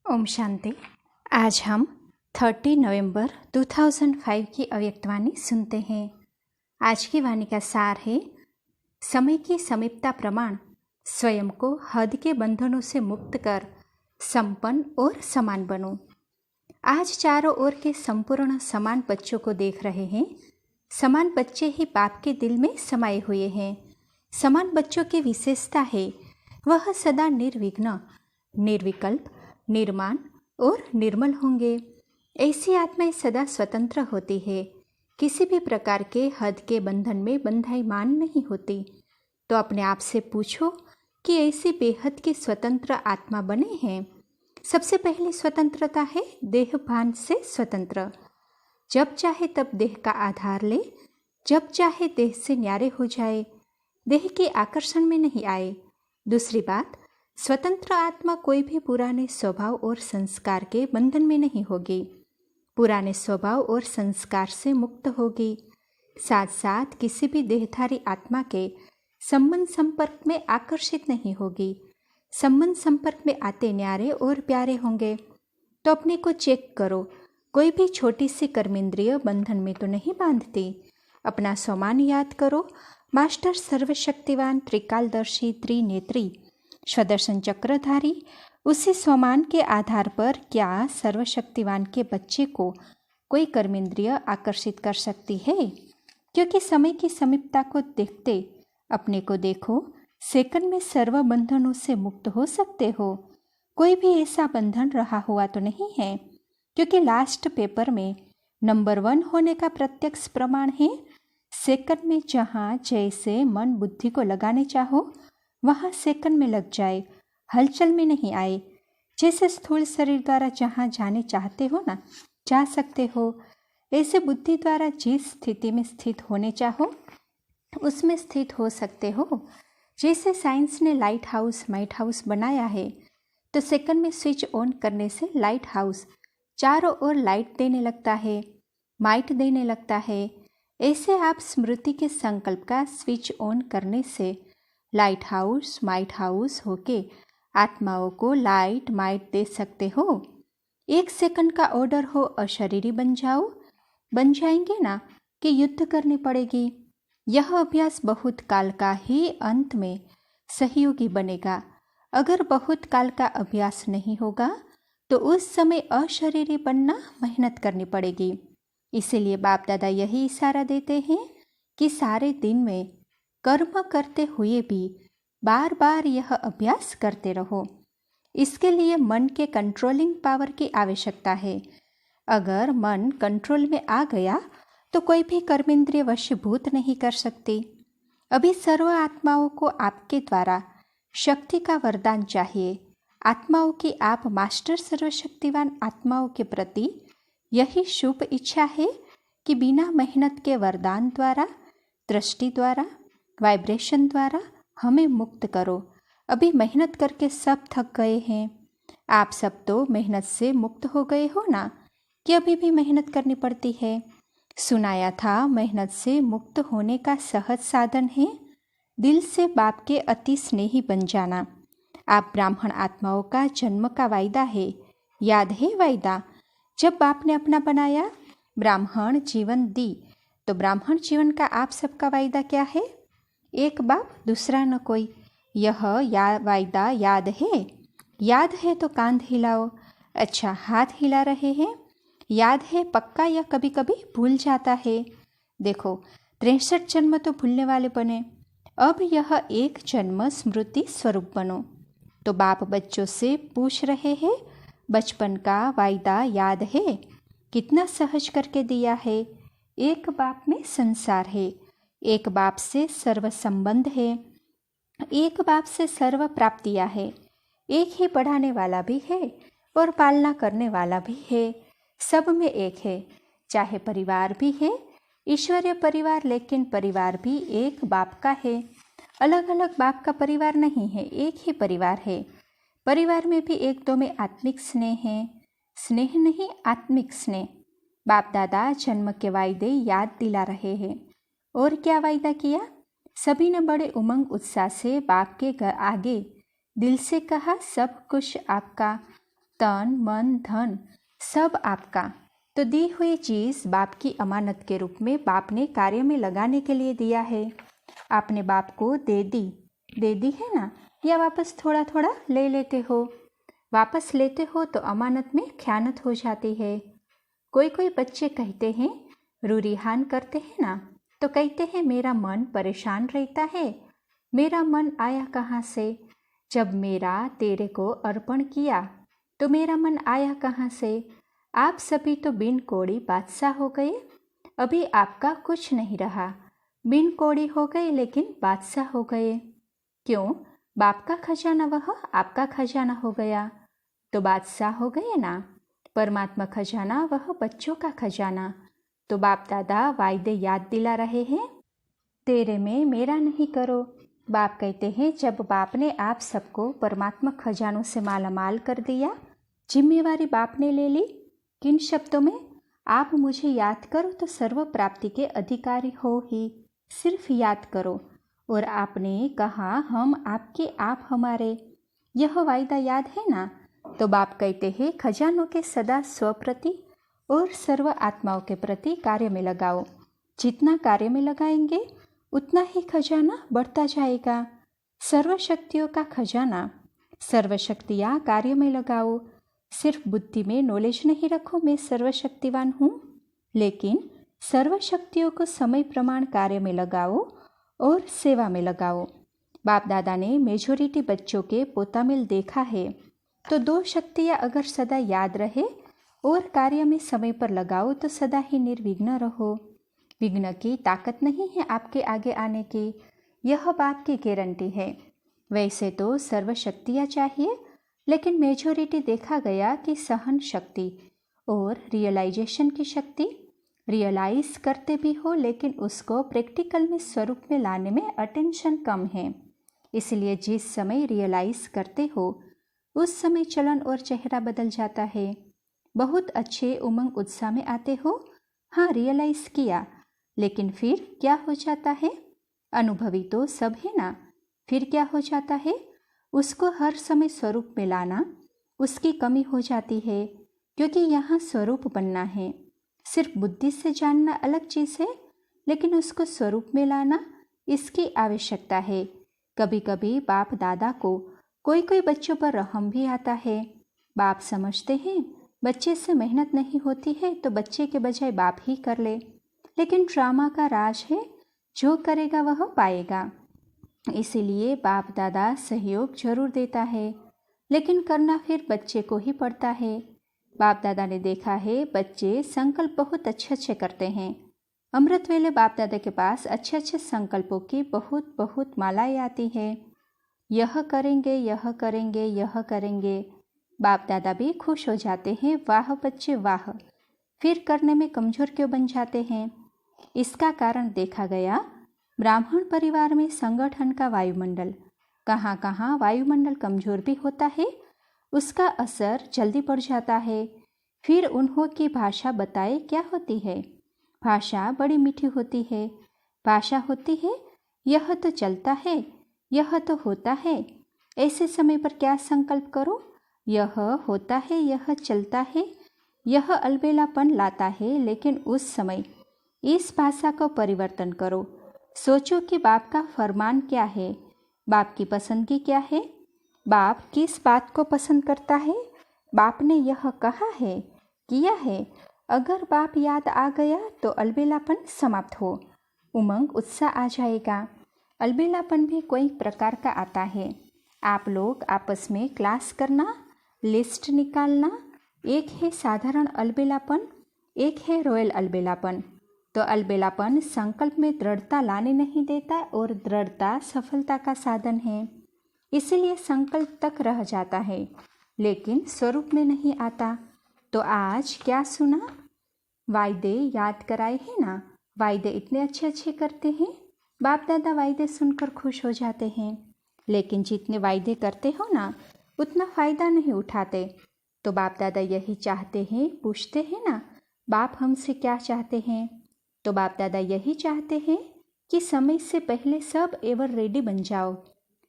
ओम शांति। आज हम 30 नवंबर 2005 की अव्यक्तवाणी सुनते हैं। आज की वाणी का सार है, समय की समीपता प्रमाण स्वयं को हद के बंधनों से मुक्त कर संपन्न और समान बनो। आज चारों ओर के संपूर्ण समान बच्चों को देख रहे हैं। समान बच्चे ही बाप के दिल में समाये हुए हैं। समान बच्चों की विशेषता है, वह सदा निर्विघ्न, निर्विकल्प, निर्माण और निर्मल होंगे। ऐसी आत्माएं सदा स्वतंत्र होती है, किसी भी प्रकार के हद के बंधन में बंधाईमान नहीं होती। तो अपने आप से पूछो कि ऐसी बेहद की स्वतंत्र आत्मा बने हैं। सबसे पहली स्वतंत्रता है देह भान से स्वतंत्र। जब चाहे तब देह का आधार ले, जब चाहे देह से न्यारे हो जाए, देह के आकर्षण में नहीं आए। दूसरी बात, स्वतंत्र आत्मा कोई भी पुराने स्वभाव और संस्कार के बंधन में नहीं होगी, पुराने स्वभाव और संस्कार से मुक्त होगी। साथ साथ किसी भी देहधारी आत्मा के संबंध संपर्क में आकर्षित नहीं होगी। संबंध संपर्क में आते न्यारे और प्यारे होंगे। तो अपने को चेक करो, कोई भी छोटी सी कर्मेंद्रिय बंधन में तो नहीं बांधती। अपना स्वमान याद करो। मास्टर सर्वशक्तिवान, त्रिकालदर्शी, त्रिनेत्री, स्वदर्शन चक्रधारी, उसी स्वमान के आधार पर क्या सर्वशक्तिवान के बच्चे को कोई कर्मेंद्रिय आकर्षित कर सकती है? क्योंकि समय की समीपता को देखते अपने को देखो, सेकंड में सर्व बंधनों से मुक्त हो सकते हो। कोई भी ऐसा बंधन रहा हुआ तो नहीं है, क्योंकि लास्ट पेपर में नंबर 1 होने का प्रत्यक्ष प्रमाण है। सेकंड में जहाँ जैसे मन बुद्धि को लगाने चाहो, वहाँ सेकंड में लग जाए, हलचल में नहीं आए। जैसे स्थूल शरीर द्वारा जहाँ जाने चाहते हो ना, जा सकते हो। ऐसे बुद्धि द्वारा जिस स्थिति में स्थित होने चाहो, उसमें स्थित हो सकते हो। जैसे साइंस ने लाइट हाउस, माइट हाउस बनाया है, तो सेकंड में स्विच ऑन करने से लाइट हाउस चारों ओर लाइट देने लगता है, माइट देने लगता है। ऐसे आप स्मृति के संकल्प का स्विच ऑन करने से लाइट हाउस, माइट हाउस होके आत्माओं को लाइट, माइट दे सकते हो। 1 सेकंड का ऑर्डर हो, अशरीरी बन जाओ, बन जाएंगे ना कि युद्ध करनी पड़ेगी। यह अभ्यास बहुत काल का ही अंत में सहयोगी बनेगा। अगर बहुत काल का अभ्यास नहीं होगा तो उस समय अशरीरी बनना मेहनत करनी पड़ेगी। इसीलिए बाप दादा यही इशारा देते हैं कि सारे दिन में कर्म करते हुए भी बार बार यह अभ्यास करते रहो। इसके लिए मन के कंट्रोलिंग पावर की आवश्यकता है। अगर मन कंट्रोल में आ गया तो कोई भी कर्मेंद्रिय वशीभूत नहीं कर सकती। अभी सर्व आत्माओं को आपके द्वारा शक्ति का वरदान चाहिए। आत्माओं की आप मास्टर सर्वशक्तिवान आत्माओं के प्रति यही शुभ इच्छा है कि बिना मेहनत के वरदान द्वारा, दृष्टि द्वारा, वाइब्रेशन द्वारा हमें मुक्त करो। अभी मेहनत करके सब थक गए हैं। आप सब तो मेहनत से मुक्त हो गए हो ना, कि अभी भी मेहनत करनी पड़ती है? सुनाया था, मेहनत से मुक्त होने का सहज साधन है दिल से बाप के अति स्नेही बन जाना। आप ब्राह्मण आत्माओं का जन्म का वायदा है, याद है वायदा? जब बाप ने अपना बनाया, ब्राह्मण जीवन दी, तो ब्राह्मण जीवन का आप सबका वायदा क्या है? एक बाप, दूसरा न कोई। यह वायदा याद है? याद है तो कांध हिलाओ। अच्छा, हाथ हिला रहे हैं? याद है पक्का या कभी कभी भूल जाता है? देखो, 63 जन्म तो भूलने वाले बने, अब यह एक जन्म स्मृति स्वरूप बनो। तो बाप बच्चों से पूछ रहे हैं, बचपन का वायदा याद है? कितना सहज करके दिया है। एक बाप में संसार है, एक बाप से सर्व संबंध है, एक बाप से सर्व प्राप्तियां है। एक ही बढ़ाने वाला भी है और पालना करने वाला भी है। सब में एक है। चाहे परिवार भी है, ईश्वरीय परिवार, लेकिन परिवार भी एक बाप का है। अलग अलग बाप का परिवार नहीं है, एक ही परिवार है। परिवार में भी एक दो में आत्मिक स्नेह है, स्नेह नहीं आत्मिक स्नेह। बाप दादा जन्म के वायदे याद दिला रहे हैं। और क्या वायदा किया? सभी ने बड़े उमंग उत्साह से बाप के आगे दिल से कहा, सब कुछ आपका, तन मन धन सब आपका। तो दी हुई चीज़ बाप की अमानत के रूप में बाप ने कार्य में लगाने के लिए दिया है। आपने बाप को दे दी है ना, या वापस थोड़ा थोड़ा ले लेते हो? वापस लेते हो तो अमानत में ख़यानत हो जाती है। कोई बच्चे कहते हैं, रूरिहान करते हैं ना, तो कहते हैं मेरा मन परेशान रहता है। मेरा मन आया कहाँ से? जब मेरा तेरे को अर्पण किया तो मेरा मन आया कहाँ से? आप सभी तो बिन कोड़ी बादशाह हो गए। अभी आपका कुछ नहीं रहा, बिन कोड़ी हो गए लेकिन बादशाह हो गए। क्यों? बाप का खजाना वह आपका खजाना हो गया, तो बादशाह हो गए ना। परमात्मा खजाना वह बच्चों का खजाना। तो बाप दादा वायदे याद दिला रहे हैं, तेरे में मेरा नहीं करो। बाप कहते हैं जब बाप ने आप सबको परमात्मा खजानों से मालामाल कर दिया, जिम्मेवारी बाप ने ले ली। किन शब्दों में? आप मुझे याद करो तो सर्व प्राप्ति के अधिकारी हो ही, सिर्फ याद करो। और आपने कहा हम आपके आप हमारे, यह वायदा याद है ना। तो बाप कहते हैं खजानों के सदा स्वप्रति और सर्व आत्माओं के प्रति कार्य में लगाओ। जितना कार्य में लगाएंगे उतना ही खजाना बढ़ता जाएगा। सर्वशक्तियों का खजाना, सर्वशक्तियाँ कार्य में लगाओ। सिर्फ बुद्धि में नॉलेज नहीं रखो मैं सर्वशक्तिवान हूँ, लेकिन सर्वशक्तियों को समय प्रमाण कार्य में लगाओ और सेवा में लगाओ। बाप दादा ने मेजोरिटी बच्चों के पोतामिल देखा है। तो दो शक्तियाँ अगर सदा याद रहे और कार्य में समय पर लगाओ तो सदा ही निर्विघ्न रहो। विघ्न की ताकत नहीं है आपके आगे आने की, यह बाप की गारंटी है। वैसे तो सर्व शक्तियाँ चाहिए, लेकिन मेजोरिटी देखा गया कि सहन शक्ति और रियलाइजेशन की शक्ति, रियलाइज करते भी हो लेकिन उसको प्रैक्टिकल में स्वरूप में लाने में अटेंशन कम है। इसलिए जिस समय रियलाइज करते हो उस समय चलन और चेहरा बदल जाता है। बहुत अच्छे उमंग उत्साह में आते हो, हाँ रियलाइज किया, लेकिन फिर क्या हो जाता है? अनुभवी तो सब है ना। फिर क्या हो जाता है? उसको हर समय स्वरूप में लाना उसकी कमी हो जाती है, क्योंकि यहाँ स्वरूप बनना है। सिर्फ बुद्धि से जानना अलग चीज़ है, लेकिन उसको स्वरूप में लाना इसकी आवश्यकता है। कभी कभी बाप दादा को कोई बच्चों पर रहम भी आता है। बाप समझते हैं बच्चे से मेहनत नहीं होती है तो बच्चे के बजाय बाप ही कर ले, लेकिन ड्रामा का राज है, जो करेगा वह पाएगा। इसीलिए बाप दादा सहयोग जरूर देता है, लेकिन करना फिर बच्चे को ही पड़ता है। बाप दादा ने देखा है बच्चे संकल्प बहुत अच्छे करते हैं। अमृत वेले बाप दादा के पास अच्छे संकल्पों की बहुत मालाएं आती है। यह करेंगे, यह करेंगे, यह करेंगे। बाप दादा भी खुश हो जाते हैं, वाह बच्चे वाह। फिर करने में कमज़ोर क्यों बन जाते हैं? इसका कारण देखा गया ब्राह्मण परिवार में संगठन का वायुमंडल, कहाँ वायुमंडल कमज़ोर भी होता है, उसका असर जल्दी पड़ जाता है। फिर उन्हों की भाषा बताए क्या होती है? भाषा बड़ी मीठी होती है। भाषा होती है यह तो चलता है, यह तो होता है। ऐसे समय पर क्या संकल्प करो? यह होता है, यह चलता है, यह अलबेलापन लाता है, लेकिन उस समय इस भाषा को परिवर्तन करो। सोचो कि बाप का फरमान क्या है, बाप की पसंदगी क्या है, बाप किस बात को पसंद करता है, बाप ने यह कहा है, किया है। अगर बाप याद आ गया तो अलबेलापन समाप्त हो, उमंग उत्साह आ जाएगा। अलबेलापन भी कोई प्रकार का आता है। आप लोग आपस में क्लास करना, लिस्ट निकालना, एक है साधारण अलबेलापन, एक है रॉयल अलबेलापन। तो अलबेलापन संकल्प में दृढ़ता लाने नहीं देता और दृढ़ता सफलता का साधन है। इसीलिए संकल्प तक रह जाता है, लेकिन स्वरूप में नहीं आता। तो आज क्या सुना? वायदे याद कराए हैं ना। वायदे इतने अच्छे करते हैं, बाप दादा वायदे सुनकर खुश हो जाते हैं, लेकिन जितने वायदे करते हो ना उतना फ़ायदा नहीं उठाते। तो बाप दादा यही चाहते हैं, पूछते हैं ना बाप हमसे क्या चाहते हैं? तो बाप दादा यही चाहते हैं कि समय से पहले सब एवर रेडी बन जाओ।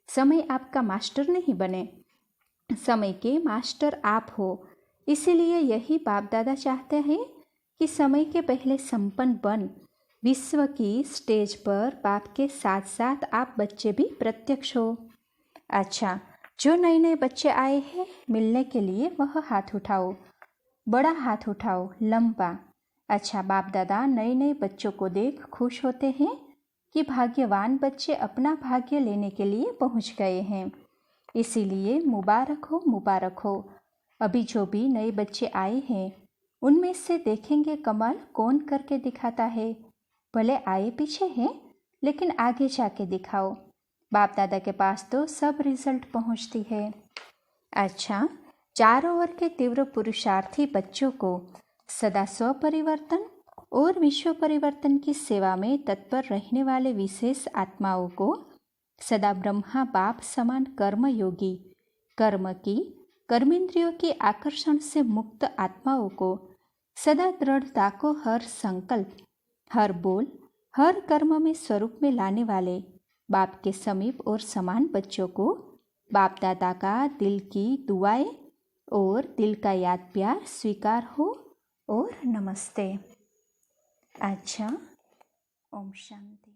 समय आपका मास्टर नहीं बने, समय के मास्टर आप हो, इसीलिए यही बाप दादा चाहते हैं कि समय के पहले संपन्न बन विश्व की स्टेज पर बाप के साथ साथ आप बच्चे भी प्रत्यक्ष हो। अच्छा, जो नए नए बच्चे आए हैं मिलने के लिए वह हाथ उठाओ, बड़ा हाथ उठाओ, लंबा। अच्छा, बाप दादा नए नए बच्चों को देख खुश होते हैं कि भाग्यवान बच्चे अपना भाग्य लेने के लिए पहुंच गए हैं, इसीलिए मुबारक हो, मुबारक हो। अभी जो भी नए बच्चे आए हैं उनमें से देखेंगे कमाल कौन करके दिखाता है। भले आए पीछे हैं लेकिन आगे जाके दिखाओ। बाप दादा के पास तो सब रिजल्ट पहुंचती है। अच्छा, चारों ओर के तीव्र पुरुषार्थी बच्चों को सदा स्वपरिवर्तन और विश्व परिवर्तन की सेवा में तत्पर रहने वाले विशेष आत्माओं को सदा ब्रह्मा बाप समान कर्म योगी, कर्म की कर्मेंद्रियों के आकर्षण से मुक्त आत्माओं को सदा दृढ़ता को हर संकल्प, हर बोल, हर कर्म में स्वरूप में लाने वाले बाप के समीप और समान बच्चों को बाप दादा का दिल की दुआएं और दिल का याद प्यार स्वीकार हो और नमस्ते। अच्छा, ओम शांति।